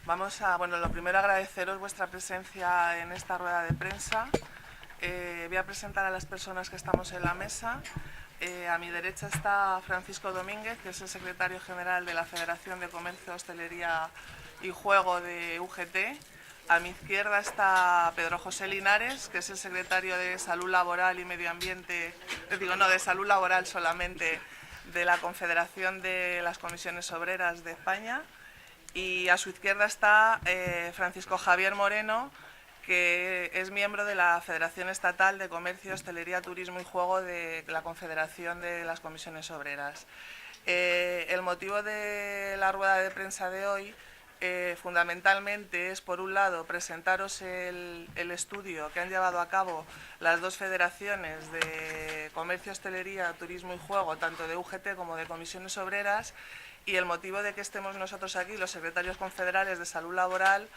Bueno, lo primero agradeceros vuestra presencia en esta rueda de prensa. Voy a presentar a las personas que estamos en la mesa. A mi derecha está Francisco Domínguez, que es el secretario general de la Federación de Comercio, Hostelería y Juego de UGT. A mi izquierda está Pedro José Linares, que es el secretario de Salud Laboral y Medio Ambiente, de Salud Laboral solamente, de la Confederación de las Comisiones Obreras de España. Y a su izquierda está Francisco Javier Moreno, que es miembro de la Federación Estatal de Comercio, Hostelería, Turismo y Juego de la Confederación de las Comisiones Obreras. El motivo de la rueda de prensa de hoy fundamentalmente es, por un lado, presentaros el estudio que han llevado a cabo las dos federaciones de Comercio, Hostelería, Turismo y Juego, tanto de UGT como de Comisiones Obreras, y el motivo de que estemos nosotros aquí, los secretarios confederales de Salud Laboral,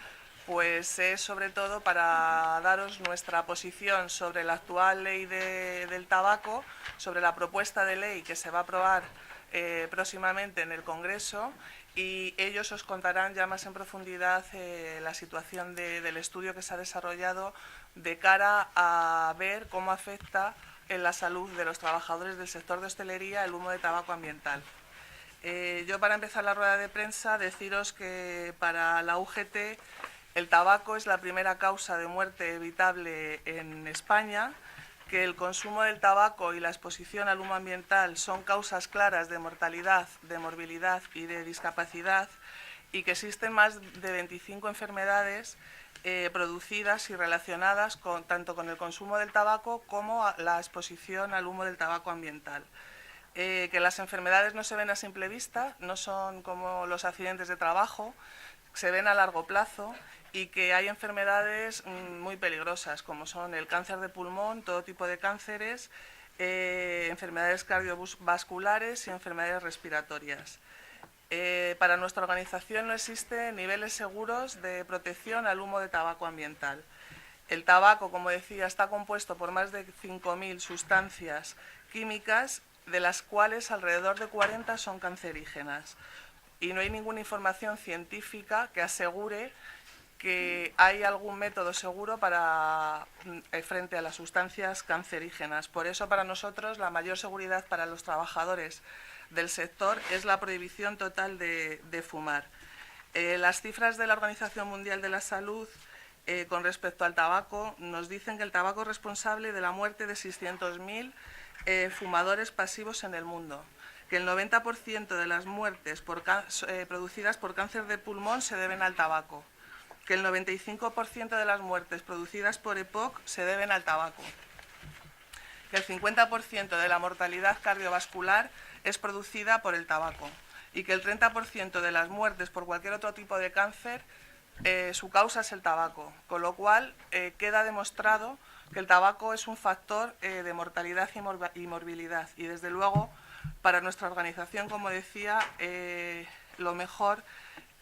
pues es sobre todo para daros nuestra posición sobre la actual ley del tabaco, sobre la propuesta de ley que se va a aprobar próximamente en el Congreso, y ellos os contarán ya más en profundidad la situación del estudio que se ha desarrollado de cara a ver cómo afecta en la salud de los trabajadores del sector de hostelería el humo de tabaco ambiental. Yo, para empezar la rueda de prensa, deciros que para la UGT el tabaco es la primera causa de muerte evitable en España, que el consumo del tabaco y la exposición al humo ambiental son causas claras de mortalidad, de morbilidad y de discapacidad, y que existen más de 25 enfermedades producidas y relacionadas tanto con el consumo del tabaco como la exposición al humo del tabaco ambiental. Que las enfermedades no se ven a simple vista, no son como los accidentes de trabajo, se ven a largo plazo, y que hay enfermedades muy peligrosas, como son el cáncer de pulmón, todo tipo de cánceres, enfermedades cardiovasculares y enfermedades respiratorias. Para nuestra organización no existen niveles seguros de protección al humo de tabaco ambiental. El tabaco, como decía, está compuesto por más de 5.000 sustancias químicas, de las cuales alrededor de 40 son cancerígenas. Y no hay ninguna información científica que asegure que hay algún método seguro frente a las sustancias cancerígenas. Por eso, para nosotros, la mayor seguridad para los trabajadores del sector es la prohibición total de fumar. Las cifras de la Organización Mundial de la Salud con respecto al tabaco nos dicen que el tabaco es responsable de la muerte de 600.000 fumadores pasivos en el mundo, que el 90% de las muertes producidas por cáncer de pulmón se deben al tabaco, que el 95% de las muertes producidas por EPOC se deben al tabaco, que el 50% de la mortalidad cardiovascular es producida por el tabaco, y que el 30% de las muertes por cualquier otro tipo de cáncer su causa es el tabaco, con lo cual queda demostrado que el tabaco es un factor de mortalidad y morbilidad, y desde luego para nuestra organización, como decía, lo mejor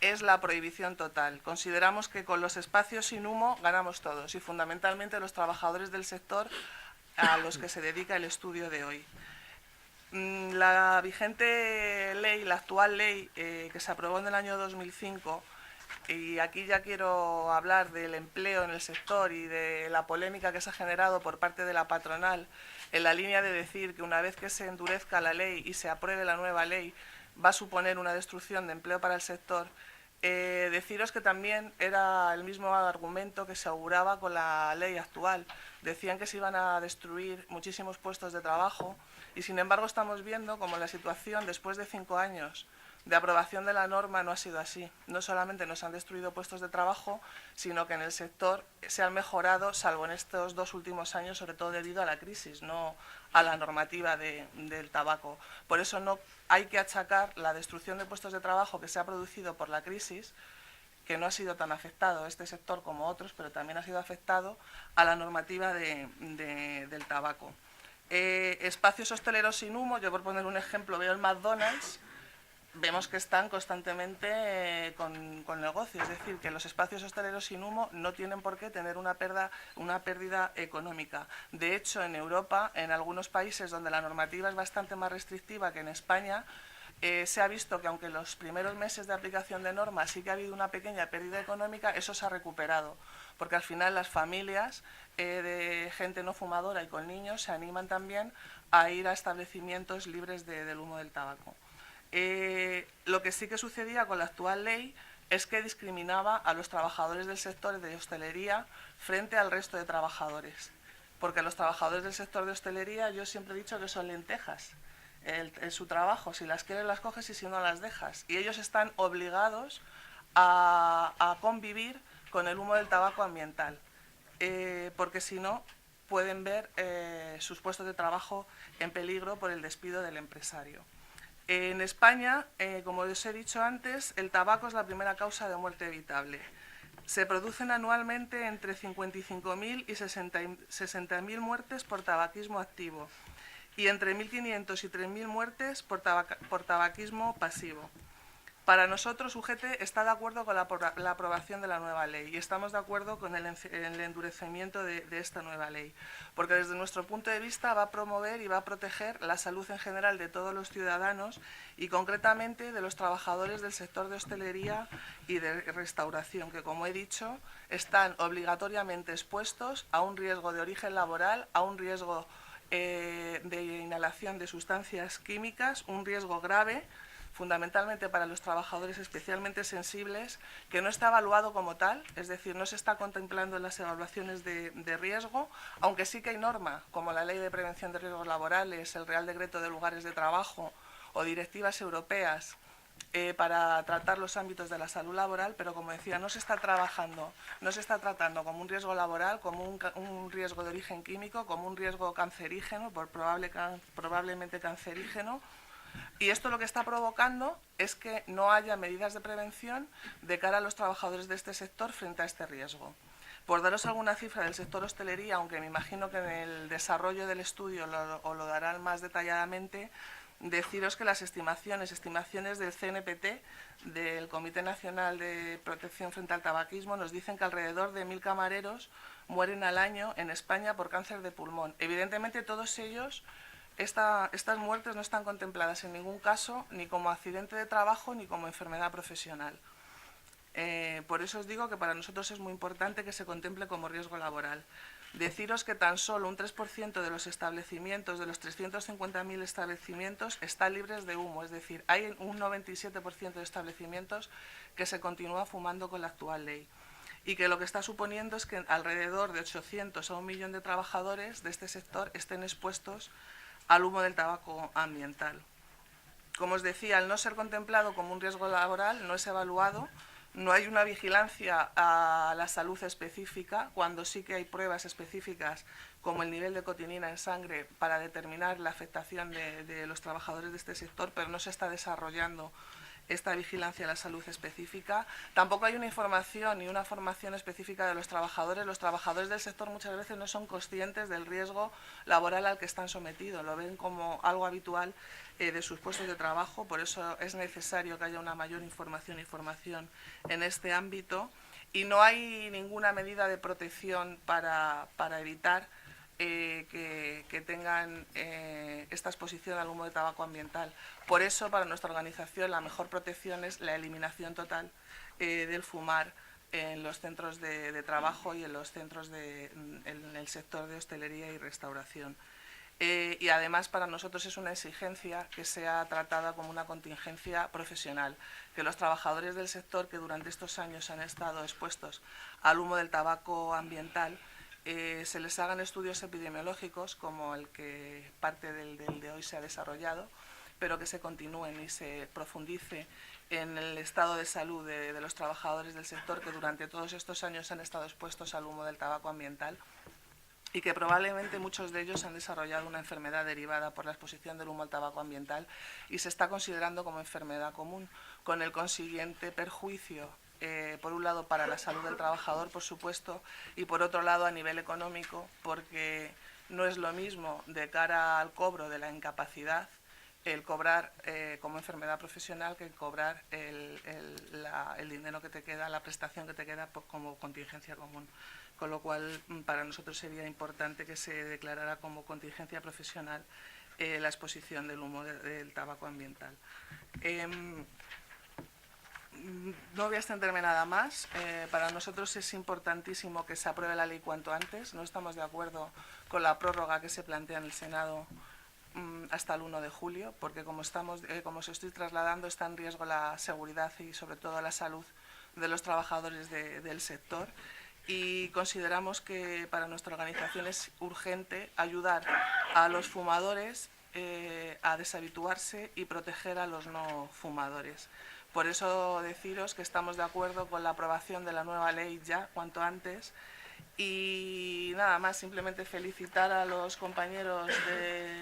es la prohibición total. Consideramos que con los espacios sin humo ganamos todos, y fundamentalmente los trabajadores del sector a los que se dedica el estudio de hoy. La vigente ley, la actual ley que se aprobó en el año 2005, y aquí ya quiero hablar del empleo en el sector y de la polémica que se ha generado por parte de la patronal, en la línea de decir que una vez que se endurezca la ley y se apruebe la nueva ley va a suponer una destrucción de empleo para el sector. Deciros que también era el mismo argumento que se auguraba con la ley actual. Decían que se iban a destruir muchísimos puestos de trabajo, y sin embargo estamos viendo como la situación después de 5 años de aprobación de la norma no ha sido así. No solamente nos han destruido puestos de trabajo, sino que en el sector se han mejorado, salvo en estos 2 últimos años, sobre todo debido a la crisis, no a la normativa del tabaco. Por eso no hay que achacar la destrucción de puestos de trabajo que se ha producido por la crisis, que no ha sido tan afectado este sector como otros, pero también ha sido afectado a la normativa del tabaco. Espacios hosteleros sin humo, yo por poner un ejemplo veo el McDonald's, vemos que están constantemente con negocio, es decir, que los espacios hosteleros sin humo no tienen por qué tener una pérdida económica. De hecho, en Europa, en algunos países donde la normativa es bastante más restrictiva que en España, Se ha visto que aunque en los primeros meses de aplicación de normas sí que ha habido una pequeña pérdida económica, eso se ha recuperado, porque al final las familias de gente no fumadora y con niños se animan también a ir a establecimientos libres del humo del tabaco. Lo que sí que sucedía con la actual ley es que discriminaba a los trabajadores del sector de hostelería frente al resto de trabajadores, porque los trabajadores del sector de hostelería yo siempre he dicho que son lentejas. Su trabajo, si las quieres las coges y si no las dejas. Y ellos están obligados a convivir con el humo del tabaco ambiental, porque si no pueden ver sus puestos de trabajo en peligro por el despido del empresario. En España, como os he dicho antes, el tabaco es la primera causa de muerte evitable. Se producen anualmente entre 55.000 y 60.000 muertes por tabaquismo activo y entre 1.500 y 3.000 muertes por tabaquismo pasivo. Para nosotros, UGT está de acuerdo con la aprobación de la nueva ley y estamos de acuerdo con el endurecimiento de esta nueva ley, porque desde nuestro punto de vista va a promover y va a proteger la salud en general de todos los ciudadanos y concretamente de los trabajadores del sector de hostelería y de restauración, que como he dicho, están obligatoriamente expuestos a un riesgo de origen laboral, a un riesgo de inhalación de sustancias químicas, un riesgo grave, fundamentalmente para los trabajadores especialmente sensibles, que no está evaluado como tal, es decir, no se está contemplando en las evaluaciones de riesgo, aunque sí que hay norma, como la Ley de Prevención de Riesgos Laborales, el Real Decreto de Lugares de Trabajo o directivas europeas para tratar los ámbitos de la salud laboral, pero como decía, no se está tratando como un riesgo laboral, como un riesgo de origen químico, como un riesgo cancerígeno, probablemente cancerígeno. Y esto lo que está provocando es que no haya medidas de prevención de cara a los trabajadores de este sector frente a este riesgo. Por daros alguna cifra del sector hostelería, aunque me imagino que en el desarrollo del estudio os lo darán más detalladamente, deciros que las estimaciones del CNPT, del Comité Nacional de Protección frente al Tabaquismo, nos dicen que alrededor de 1.000 camareros mueren al año en España por cáncer de pulmón. Evidentemente todos ellos, estas muertes no están contempladas en ningún caso ni como accidente de trabajo ni como enfermedad profesional. Por eso os digo que para nosotros es muy importante que se contemple como riesgo laboral. Deciros que tan solo un 3% de los establecimientos, de los 350.000 establecimientos, están libres de humo, es decir, hay un 97% de establecimientos que se continúa fumando con la actual ley. Y que lo que está suponiendo es que alrededor de 800 a 1.000.000 de trabajadores de este sector estén expuestos al humo del tabaco ambiental. Como os decía, al no ser contemplado como un riesgo laboral, no es evaluado, no hay una vigilancia a la salud específica, cuando sí que hay pruebas específicas como el nivel de cotinina en sangre para determinar la afectación de los trabajadores de este sector, pero no se está desarrollando esta vigilancia a la salud específica. Tampoco hay una información ni una formación específica de los trabajadores. Los trabajadores del sector muchas veces no son conscientes del riesgo laboral al que están sometidos, lo ven como algo habitual de sus puestos de trabajo, por eso es necesario que haya una mayor información y formación en este ámbito y no hay ninguna medida de protección para evitar que tengan esta exposición al humo de tabaco ambiental. Por eso, para nuestra organización, la mejor protección es la eliminación total del fumar en los centros de trabajo y en los centros en el sector de hostelería y restauración. Y además para nosotros es una exigencia que sea tratada como una contingencia profesional, que los trabajadores del sector que durante estos años han estado expuestos al humo del tabaco ambiental se les hagan estudios epidemiológicos como el que parte del de hoy se ha desarrollado, pero que se continúen y se profundice en el estado de salud de los trabajadores del sector que durante todos estos años han estado expuestos al humo del tabaco ambiental y que probablemente muchos de ellos han desarrollado una enfermedad derivada por la exposición del humo al tabaco ambiental y se está considerando como enfermedad común, con el consiguiente perjuicio, por un lado para la salud del trabajador, por supuesto, y por otro lado a nivel económico, porque no es lo mismo de cara al cobro de la incapacidad el cobrar como enfermedad profesional que el cobrar el dinero que te queda, la prestación que te queda como contingencia común. Con lo cual, para nosotros sería importante que se declarara como contingencia profesional la exposición del humo del tabaco ambiental. No voy a extenderme nada más. Para nosotros es importantísimo que se apruebe la ley cuanto antes. No estamos de acuerdo con la prórroga que se plantea en el Senado hasta el 1 de julio, porque como se estoy trasladando, está en riesgo la seguridad y sobre todo la salud de los trabajadores del sector. Y consideramos que para nuestra organización es urgente ayudar a los fumadores a deshabituarse y proteger a los no fumadores. Por eso deciros que estamos de acuerdo con la aprobación de la nueva ley ya, cuanto antes. Y nada más, simplemente felicitar a los compañeros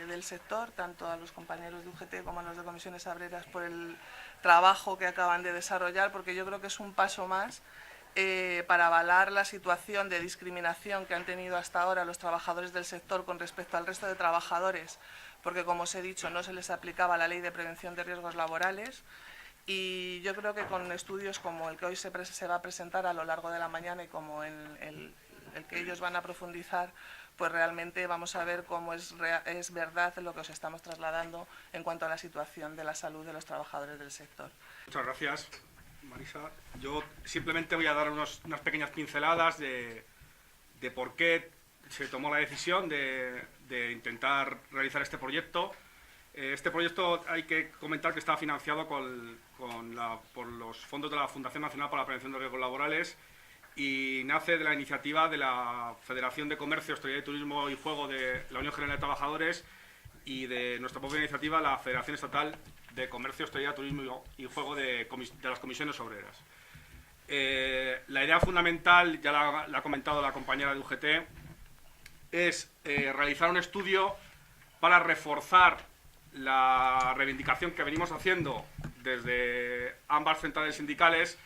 del sector, tanto a los compañeros de UGT como a los de Comisiones Obreras, por el trabajo que acaban de desarrollar, porque yo creo que es un paso más para avalar la situación de discriminación que han tenido hasta ahora los trabajadores del sector con respecto al resto de trabajadores, porque, como os he dicho, no se les aplicaba la Ley de Prevención de Riesgos Laborales. Y yo creo que con estudios como el que hoy se va a presentar a lo largo de la mañana y como el que ellos van a profundizar, pues realmente vamos a ver cómo es verdad lo que os estamos trasladando en cuanto a la situación de la salud de los trabajadores del sector. Muchas gracias, Marisa. Yo simplemente voy a dar unas pequeñas pinceladas de por qué se tomó la decisión de intentar realizar este proyecto. Este proyecto hay que comentar que está financiado por los fondos de la Fundación Nacional para la Prevención de Riesgos Laborales y nace de la iniciativa de la Federación de Comercio, Hostelería, Turismo y Juego de la Unión General de Trabajadores y de nuestra propia iniciativa, la Federación Estatal de Comercio, Hostelería, Turismo y Juego de las Comisiones Obreras. La idea fundamental, ya la ha comentado la compañera de UGT, es realizar un estudio para reforzar la reivindicación que venimos haciendo desde ambas centrales sindicales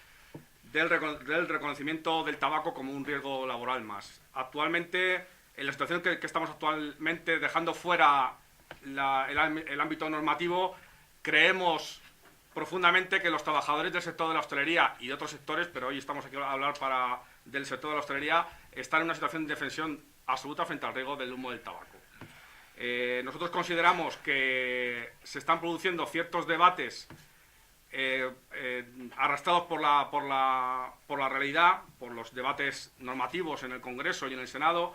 del reconocimiento del tabaco como un riesgo laboral más. Actualmente, en la situación que estamos actualmente, dejando fuera el ámbito normativo, creemos profundamente que los trabajadores del sector de la hostelería y de otros sectores, pero hoy estamos aquí a hablar del sector de la hostelería, están en una situación de indefensión absoluta frente al riesgo del humo del tabaco. Nosotros consideramos que se están produciendo ciertos debates arrastrados por la realidad, por los debates normativos en el Congreso y en el Senado,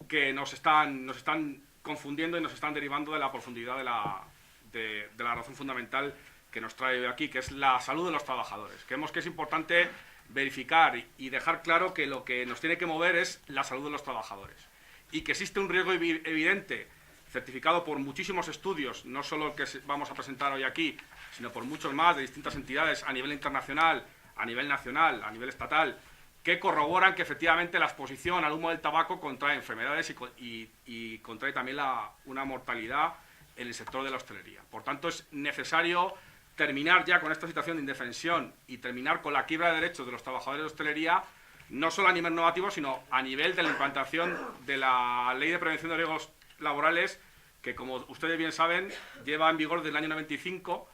que nos están confundiendo y nos están derivando de la profundidad de la razón fundamental que nos trae hoy aquí, que es la salud de los trabajadores. Creemos que es importante verificar y dejar claro que lo que nos tiene que mover es la salud de los trabajadores y que existe un riesgo evidente, certificado por muchísimos estudios, no solo el que vamos a presentar hoy aquí, sino por muchos más de distintas entidades a nivel internacional, a nivel nacional, a nivel estatal, que corroboran que efectivamente la exposición al humo del tabaco contrae enfermedades y contrae también una mortalidad en el sector de la hostelería. Por tanto, es necesario terminar ya con esta situación de indefensión y terminar con la quiebra de derechos de los trabajadores de hostelería, no solo a nivel normativo, sino a nivel de la implantación de la Ley de Prevención de Riesgos Laborales, que, como ustedes bien saben, lleva en vigor desde el año 95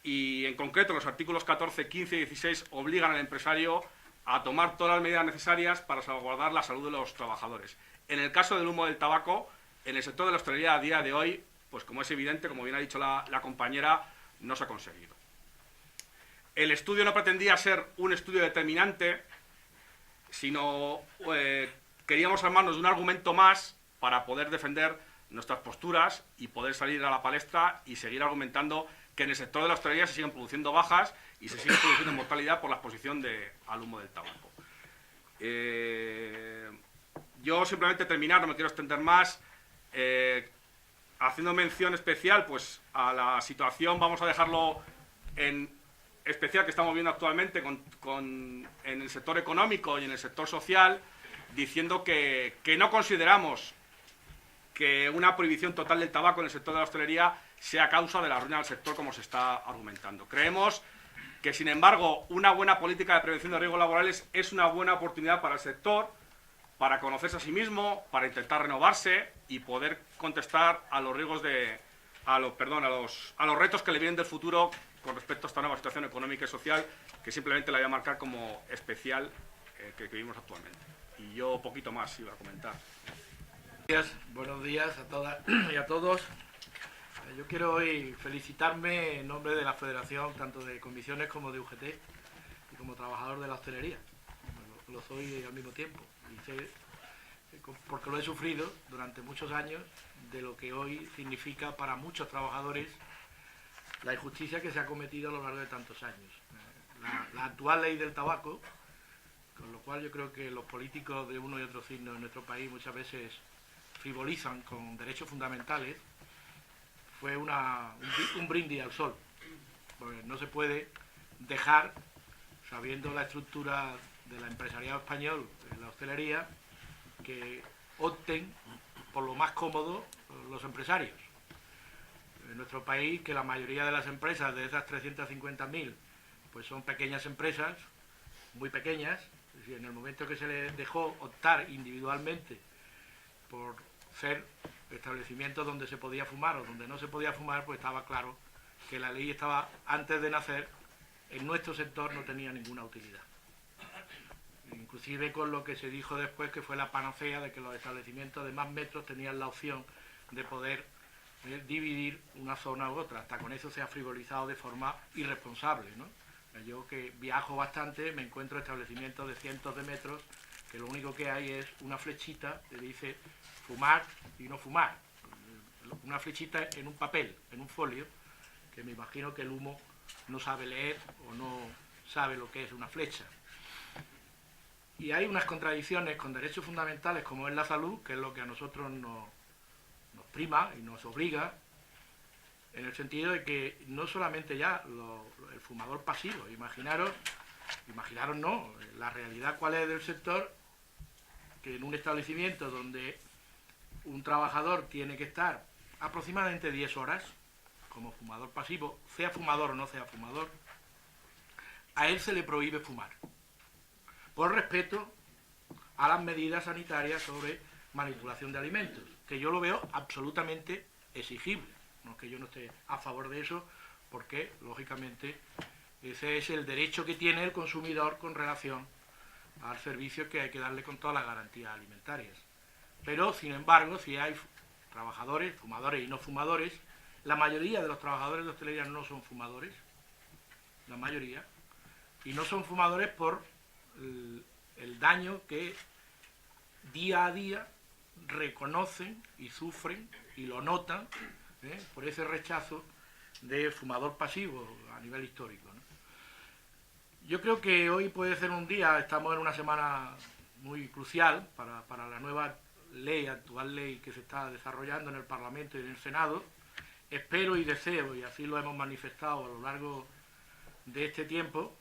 y, en concreto, los artículos 14, 15 y 16 obligan al empresario a tomar todas las medidas necesarias para salvaguardar la salud de los trabajadores. En el caso del humo del tabaco, en el sector de la hostelería a día de hoy, pues como es evidente, como bien ha dicho la compañera, no se ha conseguido. El estudio no pretendía ser un estudio determinante, sino queríamos armarnos de un argumento más para poder defender nuestras posturas y poder salir a la palestra y seguir argumentando que en el sector de la hostelería se siguen produciendo bajas y se sigue produciendo mortalidad por la exposición al humo del tabaco. Yo simplemente terminar, no me quiero extender más, haciendo mención especial pues, a la situación, vamos a dejarlo en especial que estamos viendo actualmente en el sector económico y en el sector social, diciendo que no consideramos que una prohibición total del tabaco en el sector de la hostelería sea causa de la ruina del sector como se está argumentando. Creemos que, sin embargo, una buena política de prevención de riesgos laborales es una buena oportunidad para el sector, para conocerse a sí mismo, para intentar renovarse y poder contestar a los riesgos a los retos que le vienen del futuro con respecto a esta nueva situación económica y social, que simplemente la voy a marcar como especial que vivimos actualmente. Y yo poquito más iba a comentar. Buenos días a todas y a todos. Yo quiero hoy felicitarme en nombre de la Federación, tanto de comisiones como de UGT, y como trabajador de la hostelería. Lo soy al mismo tiempo, y sé, porque lo he sufrido durante muchos años, de lo que hoy significa para muchos trabajadores la injusticia que se ha cometido a lo largo de tantos años. La actual ley del tabaco, con lo cual yo creo que los políticos de uno y otro signo en nuestro país muchas veces frivolizan con derechos fundamentales, fue un brindis al sol. Pues no se puede dejar, sabiendo la estructura del empresariado español en la hostelería, que opten por lo más cómodo los empresarios. En nuestro país, que la mayoría de las empresas, de esas 350.000, pues son pequeñas empresas, muy pequeñas, es decir, en el momento que se les dejó optar individualmente por ser establecimientos donde se podía fumar o donde no se podía fumar, pues estaba claro que la ley estaba, antes de nacer, en nuestro sector no tenía ninguna utilidad. Inclusive con lo que se dijo después, que fue la panacea de que los establecimientos de más metros tenían la opción de poder dividir una zona u otra. Hasta con eso se ha frivolizado de forma irresponsable, ¿no? Yo, que viajo bastante, me encuentro establecimientos de cientos de metros que lo único que hay es una flechita que dice fumar y no fumar. Una flechita en un papel, en un folio, que me imagino que el humo no sabe leer o no sabe lo que es una flecha. Y hay unas contradicciones con derechos fundamentales como es la salud, que es lo que a nosotros nos prima y nos obliga, en el sentido de que no solamente ya el fumador pasivo, imaginaros no, la realidad cuál es del sector, que en un establecimiento donde un trabajador tiene que estar aproximadamente 10 horas como fumador pasivo, sea fumador o no sea fumador, a él se le prohíbe fumar, por respeto a las medidas sanitarias sobre manipulación de alimentos, que yo lo veo absolutamente exigible. No es que yo no esté a favor de eso, porque, lógicamente, ese es el derecho que tiene el consumidor con relación al servicio que hay que darle con todas las garantías alimentarias. Pero, sin embargo, si hay trabajadores, fumadores y no fumadores, la mayoría de los trabajadores de hostelería no son fumadores, la mayoría, y no son fumadores por el daño que día a día reconocen y sufren y lo notan por ese rechazo de fumador pasivo a nivel histórico, ¿no? Yo creo que hoy puede ser un día, estamos en una semana muy crucial para la nueva ley, actual ley que se está desarrollando en el Parlamento y en el Senado. Espero y deseo, y así lo hemos manifestado a lo largo de este tiempo,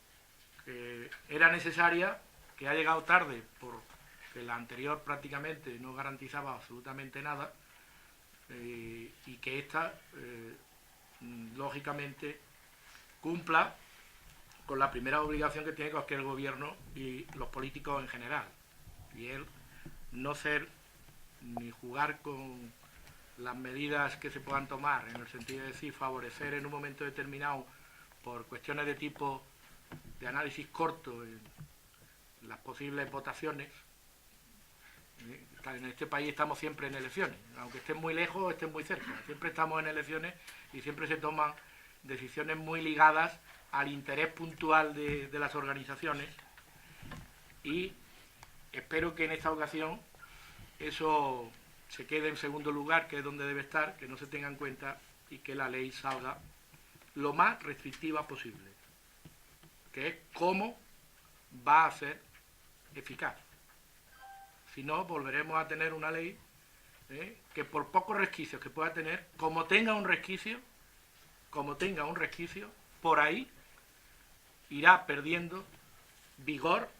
que era necesaria, que ha llegado tarde porque la anterior prácticamente no garantizaba absolutamente nada, y que esta, lógicamente, cumpla con la primera obligación que tiene cualquier gobierno y los políticos en general, y es no ser ni jugar con las medidas que se puedan tomar, en el sentido de decir favorecer en un momento determinado por cuestiones de tipo de análisis corto en las posibles votaciones. En este país estamos siempre en elecciones, aunque estén muy lejos o estén muy cerca, siempre estamos en elecciones y siempre se toman decisiones muy ligadas al interés puntual de las organizaciones, y espero que en esta ocasión eso se quede en segundo lugar, que es donde debe estar, que no se tenga en cuenta, y que la ley salga lo más restrictiva posible, que es cómo va a ser eficaz. Si no, volveremos a tener una ley que por pocos resquicios que pueda tener, como tenga un resquicio, por ahí irá perdiendo vigor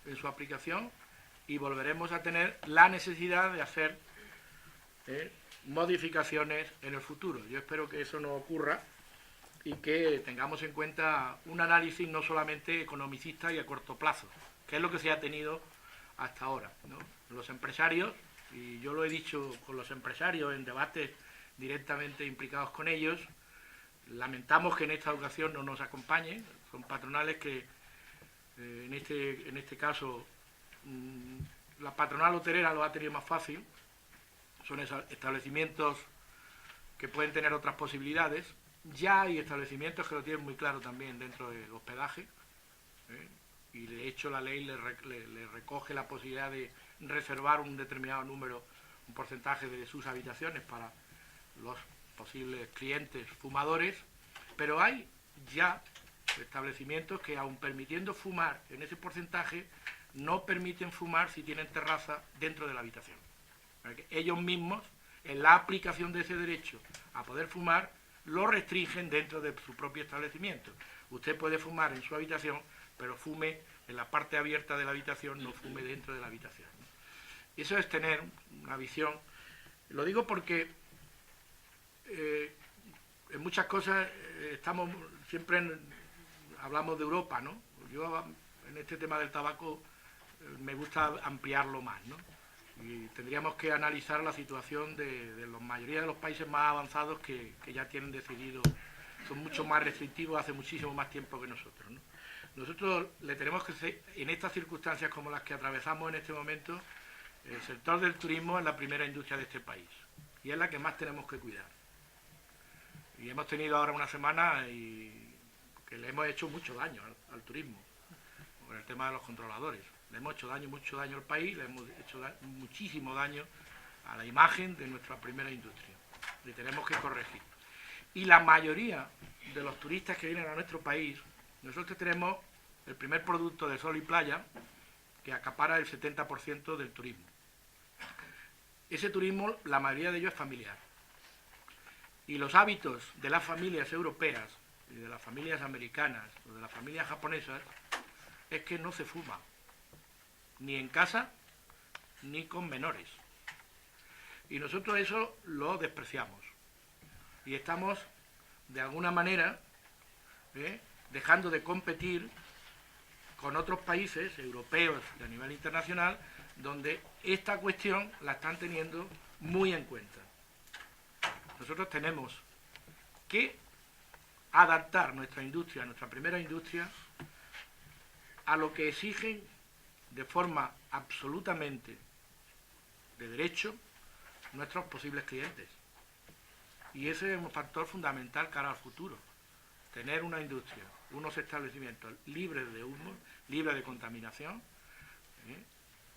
en su aplicación y volveremos a tener la necesidad de hacer modificaciones en el futuro. Yo espero que eso no ocurra y que tengamos en cuenta un análisis no solamente economicista y a corto plazo, que es lo que se ha tenido hasta ahora, ¿no? Los empresarios, y yo lo he dicho con los empresarios en debates directamente implicados con ellos, lamentamos que en esta ocasión no nos acompañen. Son patronales que en este caso la patronal hotelera lo ha tenido más fácil. Son establecimientos que pueden tener otras posibilidades. Ya hay establecimientos que lo tienen muy claro también dentro del hospedaje, y de hecho la ley le recoge la posibilidad de reservar un determinado número, un porcentaje de sus habitaciones para los posibles clientes fumadores, pero hay ya establecimientos que, aun permitiendo fumar en ese porcentaje, no permiten fumar si tienen terraza dentro de la habitación. Ellos mismos, en la aplicación de ese derecho a poder fumar, lo restringen dentro de su propio establecimiento. Usted puede fumar en su habitación, pero fume en la parte abierta de la habitación, no fume dentro de la habitación. Eso es tener una visión. Lo digo porque en muchas cosas hablamos de Europa, ¿no? Yo en este tema del tabaco me gusta ampliarlo más, ¿no? Y tendríamos que analizar la situación de la mayoría de los países más avanzados que ya tienen decidido, son mucho más restrictivos hace muchísimo más tiempo que nosotros, ¿no? Nosotros le tenemos que, en estas circunstancias como las que atravesamos en este momento, el sector del turismo es la primera industria de este país y es la que más tenemos que cuidar. Y hemos tenido ahora una semana que le hemos hecho mucho daño al turismo, con el tema de los controladores. Le hemos hecho mucho daño al país, le hemos hecho muchísimo daño a la imagen de nuestra primera industria. Le tenemos que corregir. Y la mayoría de los turistas que vienen a nuestro país, nosotros tenemos el primer producto de sol y playa que acapara el 70% del turismo. Ese turismo, la mayoría de ellos es familiar. Y los hábitos de las familias europeas, y de las familias americanas, o de las familias japonesas, es que no se fuma, ni en casa, ni con menores. Y nosotros eso lo despreciamos. Y estamos, de alguna manera, dejando de competir con otros países europeos y a nivel internacional, donde esta cuestión la están teniendo muy en cuenta. Nosotros tenemos que adaptar nuestra industria, nuestra primera industria, a lo que exigen de forma absolutamente de derecho nuestros posibles clientes. Y ese es un factor fundamental cara al futuro. Tener una industria, unos establecimientos libres de humo, libres de contaminación,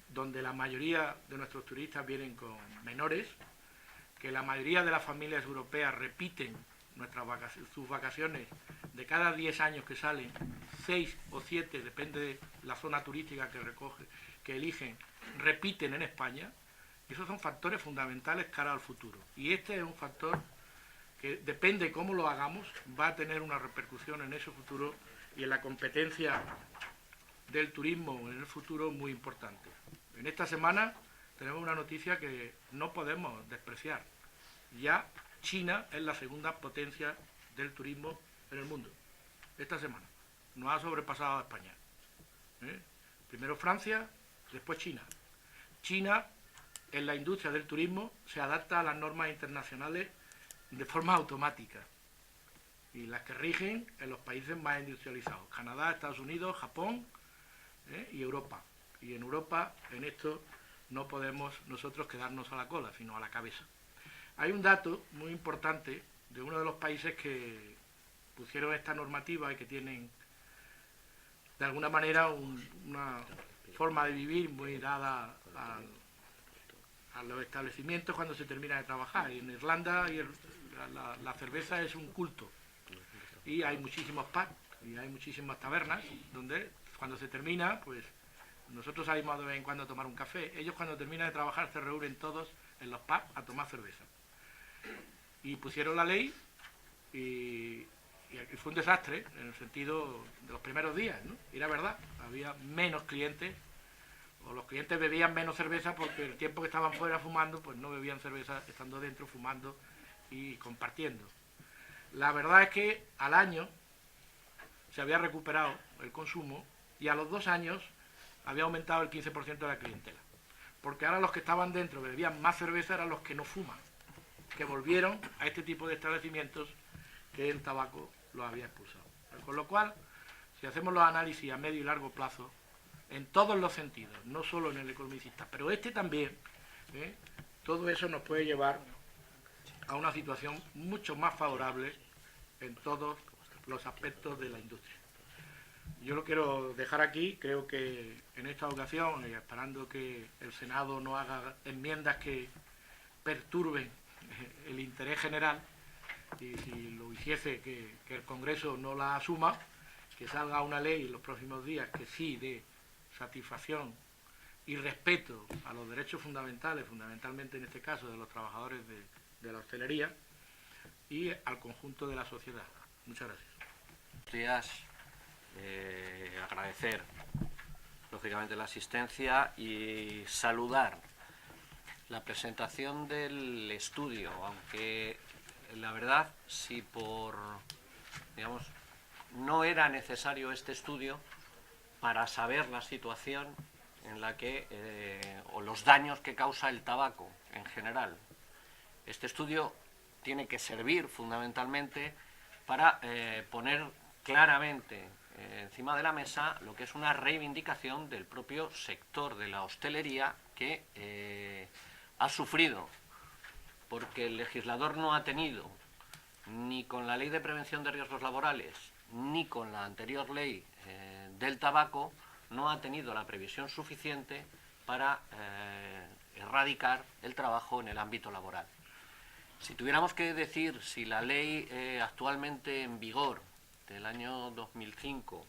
donde la mayoría de nuestros turistas vienen con menores, que la mayoría de las familias europeas repiten sus vacaciones de cada 10 años que salen, 6 o 7, depende de la zona turística que eligen, repiten en España. Esos son factores fundamentales cara al futuro. Y este es un factor que depende cómo lo hagamos, va a tener una repercusión en ese futuro y en la competencia del turismo en el futuro muy importante. En esta semana tenemos una noticia que no podemos despreciar. Ya China es la segunda potencia del turismo en el mundo. Esta semana nos ha sobrepasado a España. Primero Francia, después China. China, en la industria del turismo, se adapta a las normas internacionales de forma automática, y las que rigen en los países más industrializados: Canadá, Estados Unidos, Japón y Europa. Y en Europa, en esto, no podemos nosotros quedarnos a la cola, sino a la cabeza. Hay un dato muy importante de uno de los países que pusieron esta normativa y que tienen, de alguna manera, una forma de vivir muy dada a los establecimientos cuando se termina de trabajar. Y en Irlanda la cerveza es un culto. Y hay muchísimos pubs y hay muchísimas tabernas donde cuando se termina, pues nosotros salimos de vez en cuando a tomar un café. Ellos cuando terminan de trabajar se reúnen todos en los pubs a tomar cerveza. Y pusieron la ley y fue un desastre en el sentido de los primeros días, ¿no? Y era verdad, había menos clientes, o los clientes bebían menos cerveza porque el tiempo que estaban fuera fumando, pues no bebían cerveza estando dentro fumando y compartiendo. La verdad es que al año se había recuperado el consumo y a los 2 años había aumentado el 15% de la clientela. Porque ahora los que estaban dentro bebían más cerveza eran los que no fuman, que volvieron a este tipo de establecimientos que el tabaco los había expulsado. Con lo cual, si hacemos los análisis a medio y largo plazo, en todos los sentidos, no solo en el economicista, pero este también, todo eso nos puede llevar a una situación mucho más favorable en todos los aspectos de la industria. Yo lo quiero dejar aquí. Creo que en esta ocasión, esperando que el Senado no haga enmiendas que perturben el interés general, y si lo hiciese que el Congreso no la asuma, que salga una ley en los próximos días que sí dé satisfacción y respeto a los derechos fundamentales, fundamentalmente en este caso de los trabajadores de la hostelería y al conjunto de la sociedad. Muchas gracias. Buenos días. Agradecer lógicamente la asistencia y saludar la presentación del estudio, aunque la verdad, si no era necesario este estudio para saber la situación en la que, o los daños que causa el tabaco en general. Este estudio tiene que servir fundamentalmente para poner claramente encima de la mesa lo que es una reivindicación del propio sector de la hostelería que ha sufrido, porque el legislador no ha tenido, ni con la Ley de Prevención de Riesgos Laborales, ni con la anterior ley del tabaco, no ha tenido la previsión suficiente para erradicar el trabajo en el ámbito laboral. Si tuviéramos que decir si la ley actualmente en vigor del año 2005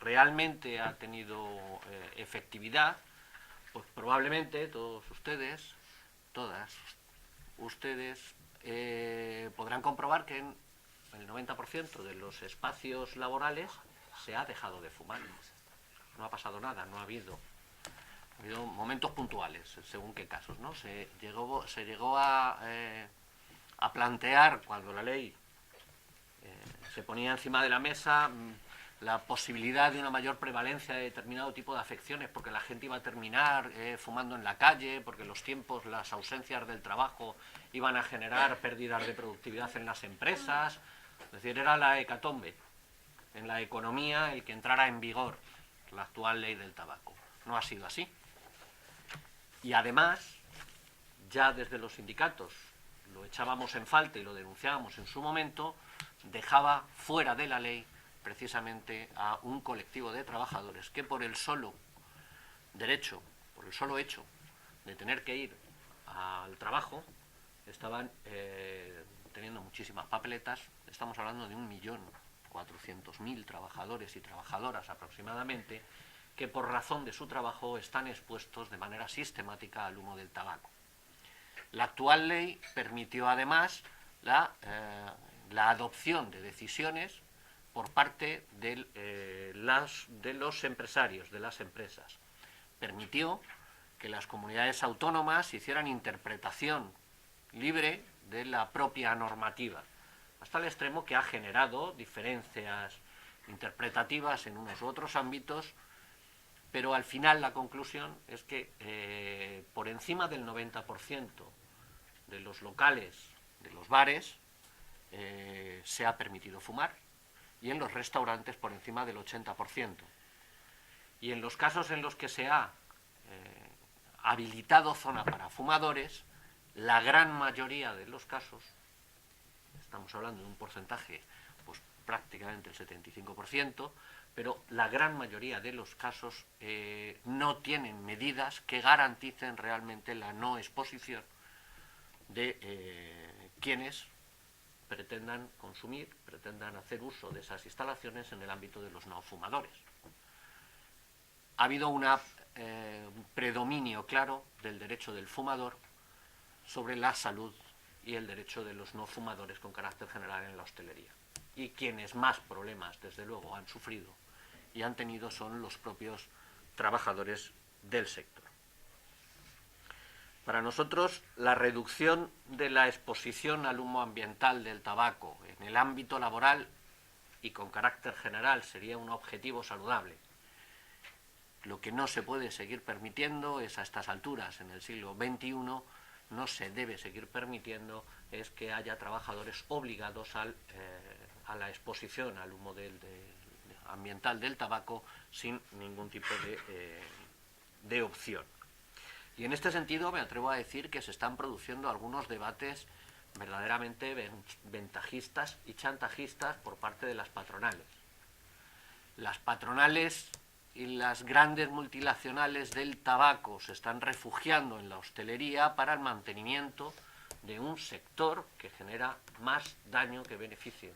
realmente ha tenido efectividad, pues probablemente todas ustedes podrán comprobar que en el 90% de los espacios laborales se ha dejado de fumar. No ha pasado nada, no ha habido momentos puntuales, según qué casos, ¿no? Se llegó a plantear, cuando la ley se ponía encima de la mesa, la posibilidad de una mayor prevalencia de determinado tipo de afecciones, porque la gente iba a terminar fumando en la calle, porque los tiempos, las ausencias del trabajo iban a generar pérdidas de productividad en las empresas. Es decir, era la hecatombe en la economía el que entrara en vigor la actual ley del tabaco. No ha sido así. Y además, ya desde los sindicatos lo echábamos en falta y lo denunciábamos en su momento, dejaba fuera de la ley precisamente a un colectivo de trabajadores que por el solo derecho, por el solo hecho de tener que ir al trabajo, estaban teniendo muchísimas papeletas. Estamos hablando de 1.400.000 trabajadores y trabajadoras aproximadamente, que por razón de su trabajo están expuestos de manera sistemática al humo del tabaco. La actual ley permitió además la adopción de decisiones por parte de los empresarios, de las empresas. Permitió que las comunidades autónomas hicieran interpretación libre de la propia normativa, hasta el extremo que ha generado diferencias interpretativas en unos u otros ámbitos, pero al final la conclusión es que por encima del 90% de los locales, de los bares, se ha permitido fumar, y en los restaurantes por encima del 80%. Y en los casos en los que se ha habilitado zona para fumadores, la gran mayoría de los casos, estamos hablando de un porcentaje pues prácticamente el 75%, pero la gran mayoría de los casos no tienen medidas que garanticen realmente la no exposición de quienes pretendan consumir, pretendan hacer uso de esas instalaciones en el ámbito de los no fumadores. Ha habido un predominio claro del derecho del fumador sobre la salud y el derecho de los no fumadores con carácter general en la hostelería. Y quienes más problemas, desde luego, han sufrido y han tenido son los propios trabajadores del sector. Para nosotros, la reducción de la exposición al humo ambiental del tabaco en el ámbito laboral y con carácter general sería un objetivo saludable. Lo que no se puede seguir permitiendo es, a estas alturas, en el siglo XXI, no se debe seguir permitiendo es que haya trabajadores obligados a la exposición al humo ambiental del tabaco sin ningún tipo de opción. Y en este sentido me atrevo a decir que se están produciendo algunos debates verdaderamente ventajistas y chantajistas por parte de las patronales. Las patronales y las grandes multinacionales del tabaco se están refugiando en la hostelería para el mantenimiento de un sector que genera más daño que beneficio.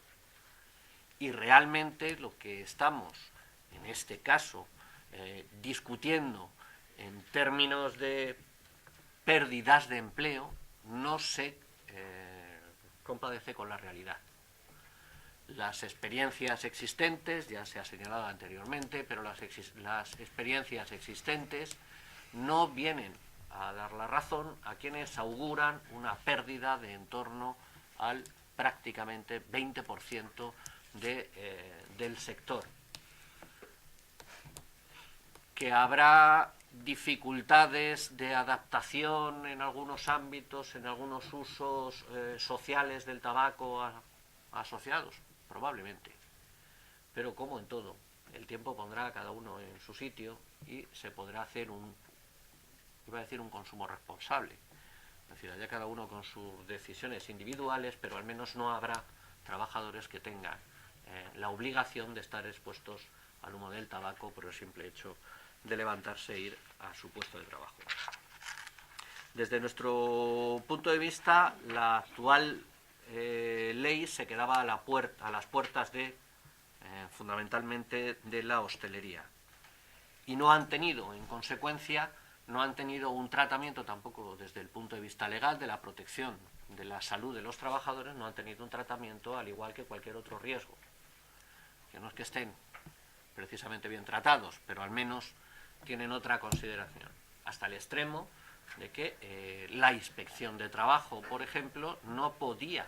Y realmente lo que estamos, en este caso, discutiendo en términos de pérdidas de empleo, no se compadece con la realidad. Las experiencias existentes, ya se ha señalado anteriormente, pero las experiencias existentes no vienen a dar la razón a quienes auguran una pérdida de en torno al prácticamente 20% del sector. Que habrá dificultades de adaptación en algunos ámbitos, en algunos usos sociales del tabaco asociados, probablemente. Pero como en todo, el tiempo pondrá a cada uno en su sitio y se podrá hacer un consumo responsable. Es decir, haya cada uno con sus decisiones individuales, pero al menos no habrá trabajadores que tengan la obligación de estar expuestos al humo del tabaco por el simple hecho de levantarse e ir a su puesto de trabajo. Desde nuestro punto de vista, la actual ley se quedaba a las puertas fundamentalmente de la hostelería y no han tenido, en consecuencia, no han tenido un tratamiento tampoco desde el punto de vista legal de la protección de la salud de los trabajadores, no han tenido un tratamiento al igual que cualquier otro riesgo, que no es que estén precisamente bien tratados, pero al menos tienen otra consideración, hasta el extremo de que la inspección de trabajo, por ejemplo, no podía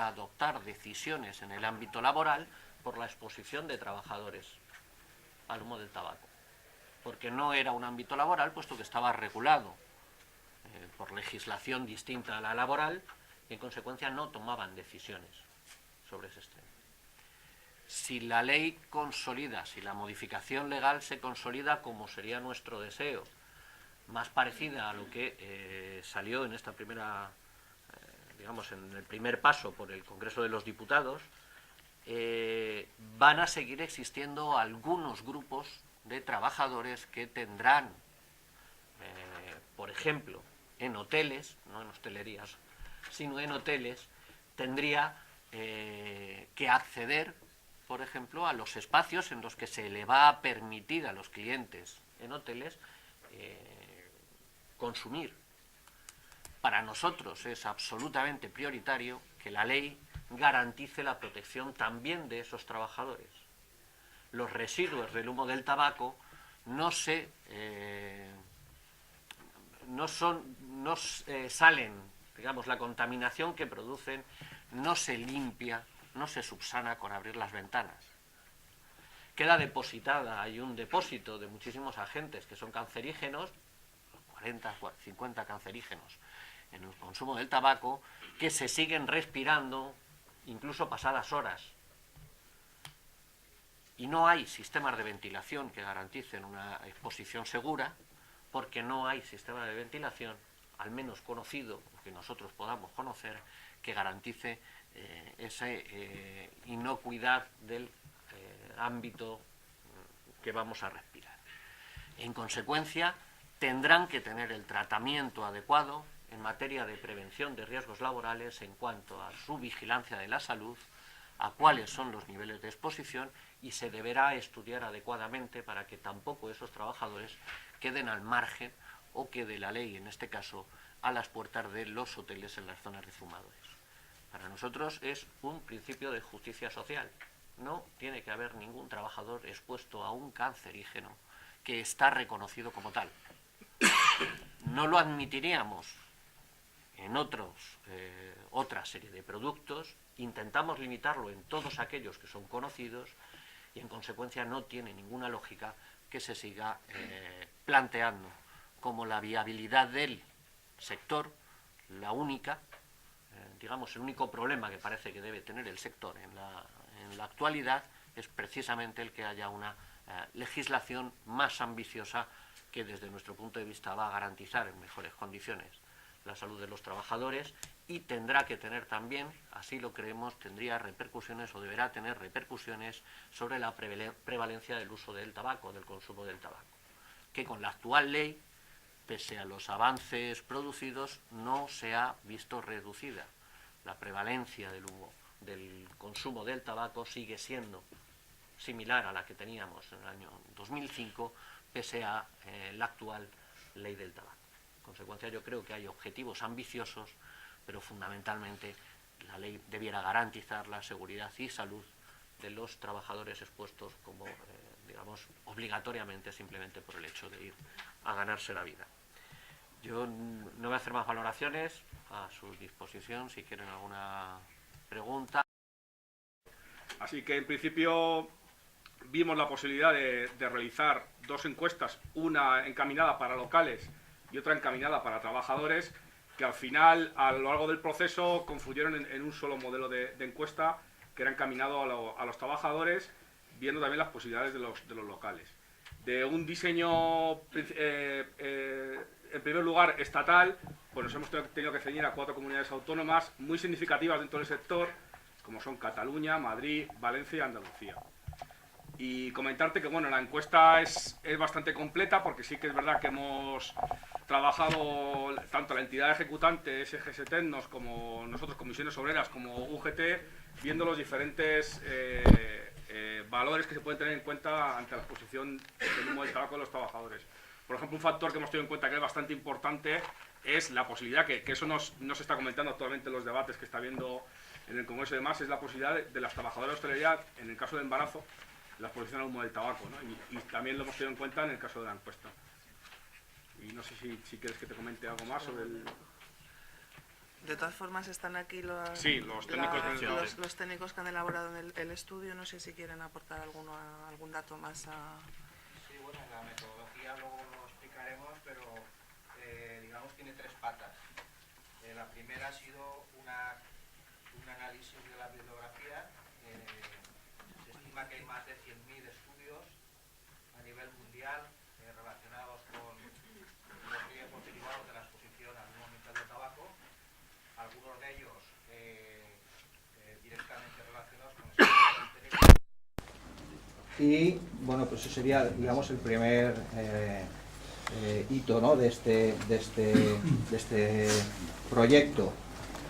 adoptar decisiones en el ámbito laboral por la exposición de trabajadores al humo del tabaco, porque no era un ámbito laboral, puesto que estaba regulado por legislación distinta a la laboral, y en consecuencia no tomaban decisiones sobre ese extremo. Si la ley consolida, si la modificación legal se consolida, como sería nuestro deseo, más parecida a lo que salió en esta primera, en el primer paso por el Congreso de los Diputados, van a seguir existiendo algunos grupos de trabajadores que tendrán, por ejemplo, en hoteles, no en hostelerías, sino en hoteles, tendría que acceder, por ejemplo, a los espacios en los que se le va a permitir a los clientes en hoteles consumir. Para nosotros es absolutamente prioritario que la ley garantice la protección también de esos trabajadores. Los residuos del humo del tabaco no salen, la contaminación que producen no se limpia, no se subsana con abrir las ventanas. Queda depositada, hay un depósito de muchísimos agentes que son cancerígenos, 40, 50 cancerígenos en el consumo del tabaco, que se siguen respirando incluso pasadas horas. Y no hay sistemas de ventilación que garanticen una exposición segura, porque no hay sistema de ventilación, al menos conocido, que nosotros podamos conocer, que garantice esa inocuidad del ámbito que vamos a respirar. En consecuencia, tendrán que tener el tratamiento adecuado en materia de prevención de riesgos laborales en cuanto a su vigilancia de la salud, a cuáles son los niveles de exposición, y se deberá estudiar adecuadamente para que tampoco esos trabajadores queden al margen o quede la ley, en este caso, a las puertas de los hoteles en las zonas de fumadores. Para nosotros es un principio de justicia social. No tiene que haber ningún trabajador expuesto a un cancerígeno que está reconocido como tal. No lo admitiríamos en otra serie de productos, intentamos limitarlo en todos aquellos que son conocidos y en consecuencia no tiene ninguna lógica que se siga planteando como la viabilidad del sector, la única, el único problema que parece que debe tener el sector en la actualidad es precisamente el que haya una legislación más ambiciosa que desde nuestro punto de vista va a garantizar en mejores condiciones la salud de los trabajadores y tendrá que tener también, así lo creemos, tendría repercusiones o deberá tener repercusiones sobre la prevalencia del uso del tabaco, del consumo del tabaco, que con la actual ley, pese a los avances producidos, no se ha visto reducida. La prevalencia del consumo del tabaco sigue siendo similar a la que teníamos en el año 2005, pese a la actual ley del tabaco. En consecuencia, yo creo que hay objetivos ambiciosos, pero fundamentalmente la ley debiera garantizar la seguridad y salud de los trabajadores expuestos como, digamos, obligatoriamente, simplemente por el hecho de ir a ganarse la vida. Yo no voy a hacer más valoraciones, a su disposición si quieren alguna pregunta. Así que en principio vimos la posibilidad de realizar dos encuestas, una encaminada para locales y otra encaminada para trabajadores, que al final, a lo largo del proceso, confluyeron en un solo modelo de encuesta que era encaminado a los trabajadores, viendo también las posibilidades de los locales. De un diseño, en primer lugar, estatal, pues nos hemos tenido que ceñir a 4 comunidades autónomas muy significativas dentro del sector, como son Cataluña, Madrid, Valencia y Andalucía. Y comentarte que bueno, la encuesta es bastante completa, porque sí que es verdad que hemos trabajado tanto la entidad ejecutante, SGS Tecnos, como nosotros, Comisiones Obreras, como UGT, viendo los diferentes valores que se pueden tener en cuenta ante la exposición del humo del tabaco de los trabajadores. Por ejemplo, un factor que hemos tenido en cuenta que es bastante importante es la posibilidad, que eso no se está comentando actualmente en los debates que está habiendo en el Congreso y demás, es la posibilidad de las trabajadoras de hostelería, en el caso de embarazo, la exposición al humo del tabaco, ¿no? Y también lo hemos tenido en cuenta en el caso de la encuesta. Y no sé si quieres que te comente algo más sobre el... De todas formas están aquí los técnicos, los técnicos que han elaborado el estudio. No sé si quieren aportar algún dato más a... Sí, bueno, la metodología luego lo explicaremos, pero digamos tiene 3 patas. La primera ha sido un análisis de la bibliografía. Se estima que hay más de 100.000 estudios a nivel mundial relacionados con los riesgos derivados de la exposición al humo ambiental del tabaco, algunos de ellos directamente relacionados con el sector. Y bueno, pues eso sería, digamos, el primer hito, ¿no?, de este proyecto.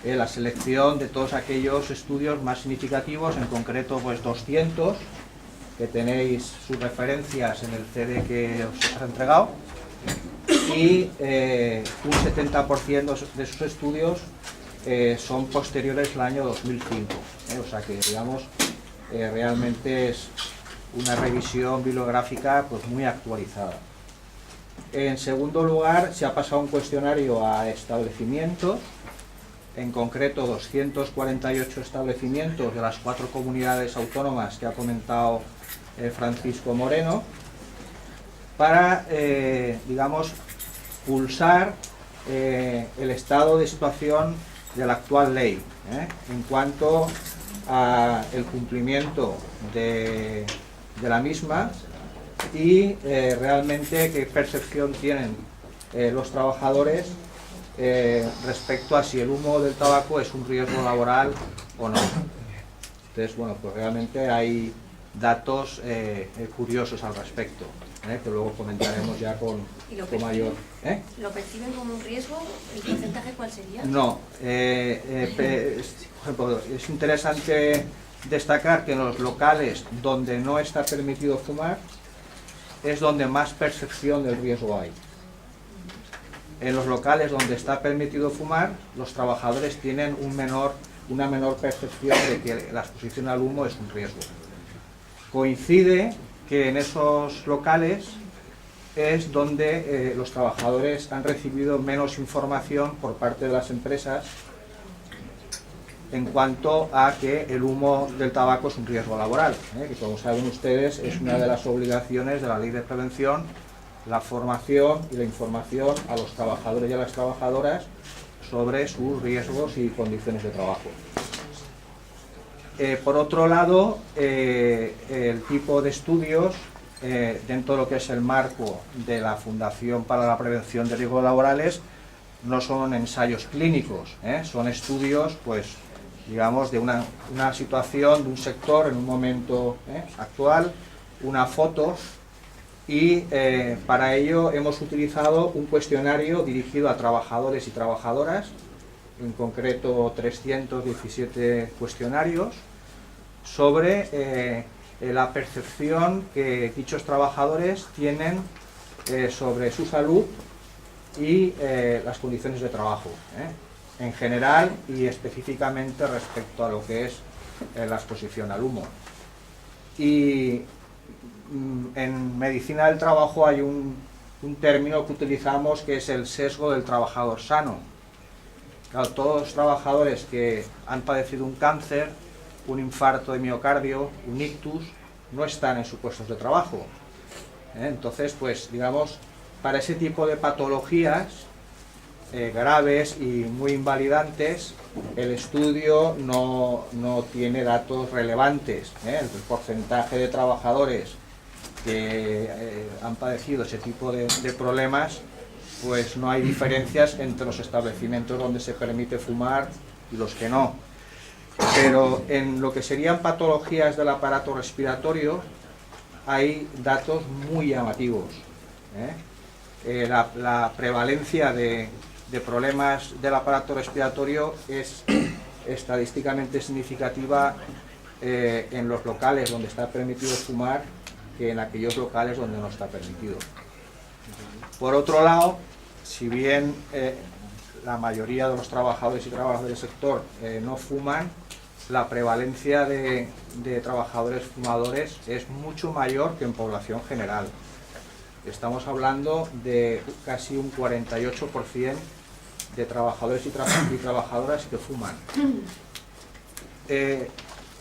La selección de todos aquellos estudios más significativos, en concreto pues 200, que tenéis sus referencias en el CD que os ha entregado, y un 70% de esos estudios son posteriores al año 2005, o sea que, digamos, realmente es una revisión bibliográfica pues muy actualizada. En segundo lugar, se ha pasado un cuestionario a establecimientos, en concreto 248 establecimientos de las 4 comunidades autónomas que ha comentado Francisco Moreno, para, digamos, pulsar el estado de situación de la actual ley, en cuanto al cumplimiento de la misma y realmente qué percepción tienen los trabajadores respecto a si el humo del tabaco es un riesgo laboral o no. Entonces, bueno, pues realmente hay datos curiosos al respecto, que luego comentaremos ya con mayor... ¿Lo perciben como un riesgo? ¿El porcentaje cuál sería? No, por ejemplo, es interesante destacar que en los locales donde no está permitido fumar es donde más percepción del riesgo hay. En los locales donde está permitido fumar, los trabajadores tienen una menor percepción de que la exposición al humo es un riesgo. Coincide que en esos locales es donde los trabajadores han recibido menos información por parte de las empresas en cuanto a que el humo del tabaco es un riesgo laboral, que como saben ustedes es una de las obligaciones de la Ley de Prevención, la formación y la información a los trabajadores y a las trabajadoras sobre sus riesgos y condiciones de trabajo. Por otro lado, el tipo de estudios dentro de lo que es el marco de la Fundación para la Prevención de Riesgos Laborales no son ensayos clínicos, son estudios, pues, digamos, de una situación, de un sector en un momento actual, una foto, y para ello hemos utilizado un cuestionario dirigido a trabajadores y trabajadoras, en concreto 317 cuestionarios, sobre la percepción que dichos trabajadores tienen sobre su salud y las condiciones de trabajo, en general y específicamente respecto a lo que es la exposición al humo. Y en medicina del trabajo hay un término que utilizamos que es el sesgo del trabajador sano. Claro, todos los trabajadores que han padecido un cáncer, un infarto de miocardio, un ictus, no están en sus puestos de trabajo. Entonces, pues, digamos, para ese tipo de patologías graves y muy invalidantes, el estudio no tiene datos relevantes. El porcentaje de trabajadores que han padecido ese tipo de problemas, pues no hay diferencias entre los establecimientos donde se permite fumar y los que no. Pero en lo que serían patologías del aparato respiratorio hay datos muy llamativos. La prevalencia de problemas del aparato respiratorio es estadísticamente significativa en los locales donde está permitido fumar que en aquellos locales donde no está permitido. Por otro lado, si bien la mayoría de los trabajadores y trabajadoras del sector no fuman, la prevalencia de trabajadores fumadores es mucho mayor que en población general. Estamos hablando de casi un 48% de trabajadores y trabajadoras que fuman.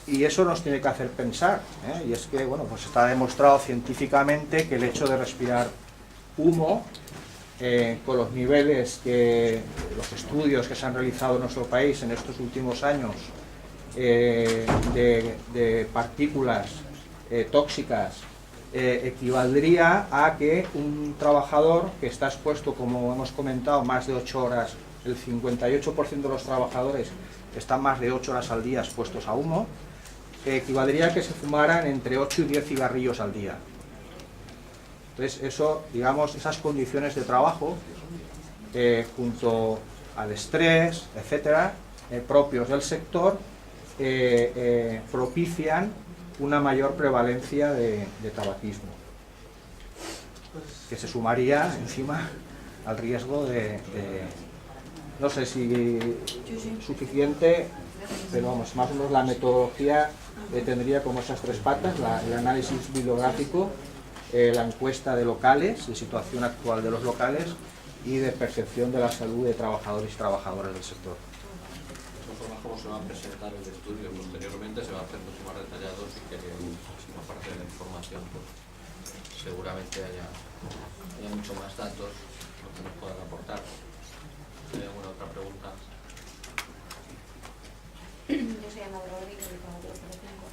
Y eso nos tiene que hacer pensar, y es que, bueno, pues está demostrado científicamente que el hecho de respirar humo, con los niveles los estudios que se han realizado en nuestro país en estos últimos años de partículas tóxicas, equivaldría a que un trabajador que está expuesto, como hemos comentado, más de 8 horas, el 58% de los trabajadores están más de 8 horas al día expuestos a humo, equivaldría a que se fumaran entre 8 y 10 cigarrillos al día. Entonces eso, digamos, esas condiciones de trabajo, junto al estrés, etcétera, propios del sector, propician una mayor prevalencia de tabaquismo, que se sumaría encima al riesgo no sé si suficiente, pero vamos, más o menos la metodología tendría como esas 3 patas: el análisis bibliográfico, la encuesta de locales, de situación actual de los locales y de percepción de la salud de trabajadores y trabajadoras del sector. ¿Cómo se va a presentar el estudio? Posteriormente se va a hacer mucho más detallado, si queremos, aparte de la información, pues seguramente haya mucho más datos que nos puedan aportar. ¿Hay alguna otra pregunta? Yo soy Ana Rodríguez, del Parador 05.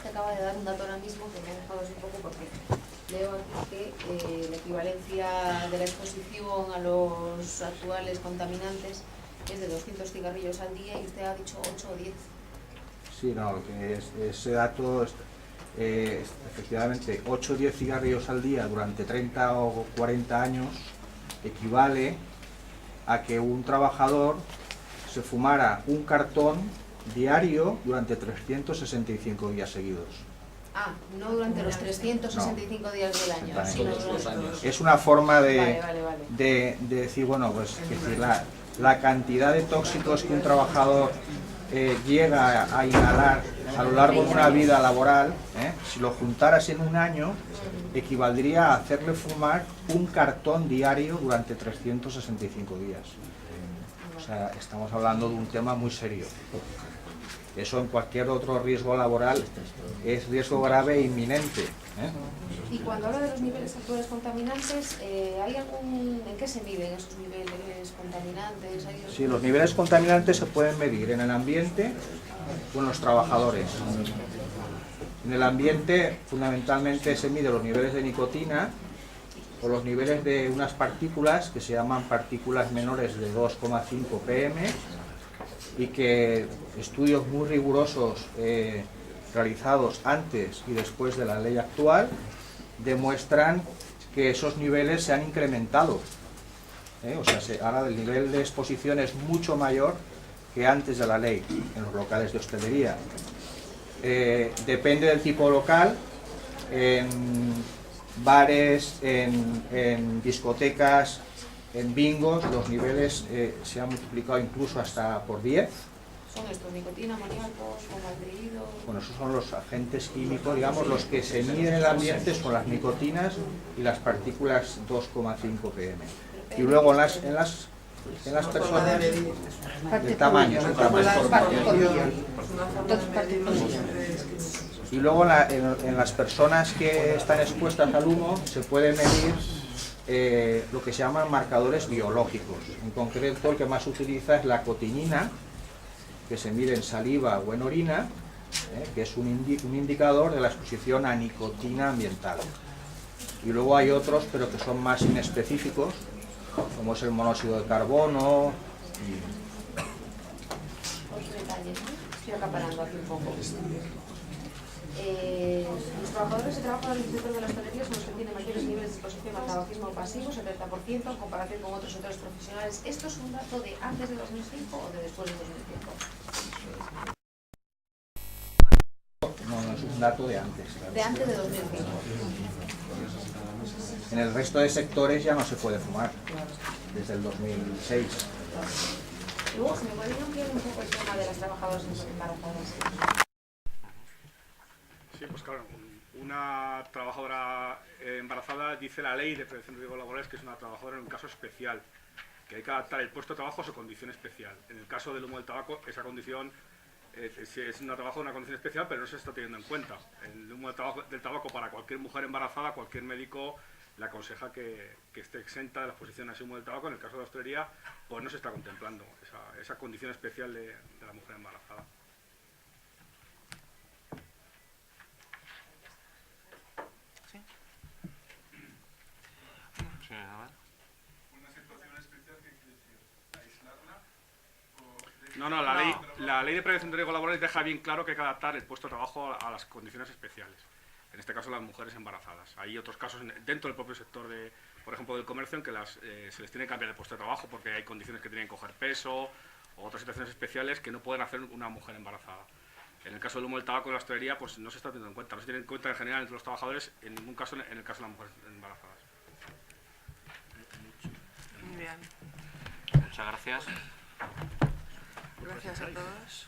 Te acaba de dar un dato ahora mismo que me ha dejado así un poco, porque leo aquí que la equivalencia de la exposición a los actuales contaminantes es de 200 cigarrillos al día, y usted ha dicho 8 o 10. Sí, no, ese dato, efectivamente, 8 o 10 cigarrillos al día durante 30 o 40 años equivale a que un trabajador se fumara un cartón diario durante 365 días seguidos. Ah, no durante los 365 días del año, sino durante los años. Es una forma Vale. de decir, bueno, pues es decir, la cantidad de tóxicos que un trabajador llega a inhalar a lo largo de una vida laboral, si lo juntaras en un año, equivaldría a hacerle fumar un cartón diario durante 365 días. O sea, estamos hablando de un tema muy serio. Eso en cualquier otro riesgo laboral es riesgo grave e inminente. Y cuando habla de los niveles actuales contaminantes, ¿en qué se miden esos niveles contaminantes? Sí, los niveles contaminantes se pueden medir en el ambiente o en los trabajadores. En el ambiente fundamentalmente se miden los niveles de nicotina, o los niveles de unas partículas que se llaman partículas menores de 2,5 pm y que estudios muy rigurosos realizados antes y después de la ley actual demuestran que esos niveles se han incrementado. O sea, ahora el nivel de exposición es mucho mayor que antes de la ley en los locales de hostelería. Depende del tipo local, en bares, en discotecas, en bingos, los niveles se han multiplicado incluso hasta por 10. ¿Son estos nicotina, amoníaco, formaldehído? Bueno, esos son los agentes químicos, digamos, los que se miden en el ambiente son las nicotinas y las partículas 2,5 pm. Y luego en las personas de tamaño. Y luego en las personas que están expuestas al humo se puede medir lo que se llaman marcadores biológicos. En concreto el que más se utiliza es la cotinina, que se mide en saliva o en orina, que es un indicador de la exposición a nicotina ambiental. Y luego hay otros, pero que son más inespecíficos, como es el monóxido de carbono. Otro detalle, estoy acaparando aquí un poco. Los trabajadores y trabajadoras del sector de la hostelería son los que tienen mayores niveles de exposición al tabaquismo pasivo, 70%, en comparación con otros sectores profesionales. ¿Esto es un dato de antes de 2005 o de después de 2005? No, es un dato de antes. Claro. De antes de 2005. En el resto de sectores ya no se puede fumar, desde el 2006. Y luego, ¿se me podría ampliar un poco el tema de las trabajadoras embarazadas? Sí, pues claro, una trabajadora embarazada, dice la ley de prevención de riesgos laborales, que es una trabajadora en un caso especial, que hay que adaptar el puesto de trabajo a su condición especial. En el caso del humo del tabaco, esa condición es una trabajo de una condición especial, pero no se está teniendo en cuenta. El humo del tabaco para cualquier mujer embarazada, cualquier médico le aconseja que esté exenta de la exposición a ese humo del tabaco. En el caso de la hostelería, pues no se está contemplando esa condición especial de la mujer embarazada. No, la ley de prevención de riesgos laborales deja bien claro que hay que adaptar el puesto de trabajo a las condiciones especiales. En este caso, las mujeres embarazadas. Hay otros casos dentro del propio sector, por ejemplo, del comercio, en que se les tiene que cambiar el puesto de trabajo porque hay condiciones que tienen que coger peso o otras situaciones especiales que no pueden hacer una mujer embarazada. En el caso del humo del tabaco y la hostelería, pues no se está teniendo en cuenta. No se tiene en cuenta en general entre los trabajadores, en ningún caso en el caso de las mujeres embarazadas. Bien. Muchas gracias. Gracias a todos.